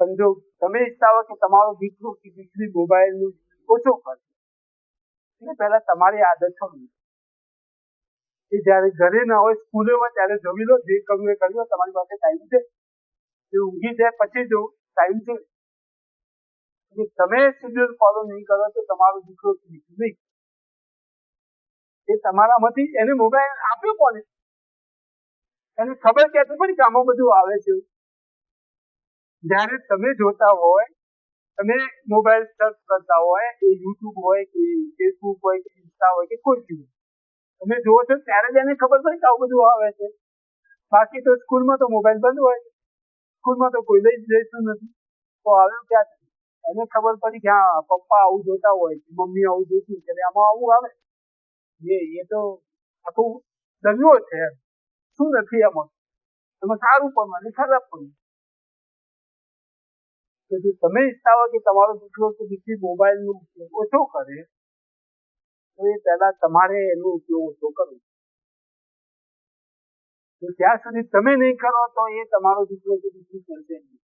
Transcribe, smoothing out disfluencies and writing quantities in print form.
પણ જો તમે ઈચ્છતા હો કે તમારો દીકરો કે દીકરી મોબાઈલનો ઓછો કરે, એટલે પહેલા તમારી આદત છોડવી. એ જયારે ઘરે ના હોય, સ્કૂલે હોય ત્યારે જમી લો, જે કરવું એ કરી લો, તમારી પાસે ટાઈમ છે. એ ઊંઘી જાય પછી જો ટાઈમ છે. તમે શેડ્યુલ ફોલો નહીં કરો તો તમારો દીકરો નહીં, એ તમારામાંથી એને મોબાઈલ આપ્યો કોને? એને ખબર ક્યાંથી પડી કે આમાં બધું આવે છે? જયારે તમે જોતા હોય, તમે મોબાઈલ સર્ચ કરતા હોય, એ યુટ્યુબ હોય કે ફેસબુક હોય કે ઇન્સ્ટા હોય કે કોઈ બી, તમે જોવો છો ત્યારે જ એને ખબર પડે કે આવું બધું આવે છે. બાકી તો સ્કૂલમાં તો મોબાઈલ બંધ હોય, સ્કૂલમાં તો કોઈ લઈ જતું નથી, તો આવ્યું ક્યાંથી? એને ખબર પડી કે હા પપ્પા આવું જોતા હોય, મમ્મી આવું જોતી, એટલે આમાં આવું આવે. એ તો આખું દરિયો છે. શું નથી એમાં? એમાં સારું પણ અને ખરાબ પણ. તો જો તમે ઈચ્છતા હોય કે તમારો દીકરો કે દીકરી મોબાઈલનો ઉપયોગ ઓછો કરે, તો એ પહેલા તમારે એનો ઉપયોગ ઓછો કરવો. તો જ્યાં સુધી તમે નહીં કરો તો એ તમારો દીકરો કે દીકરી કરશે નહીં.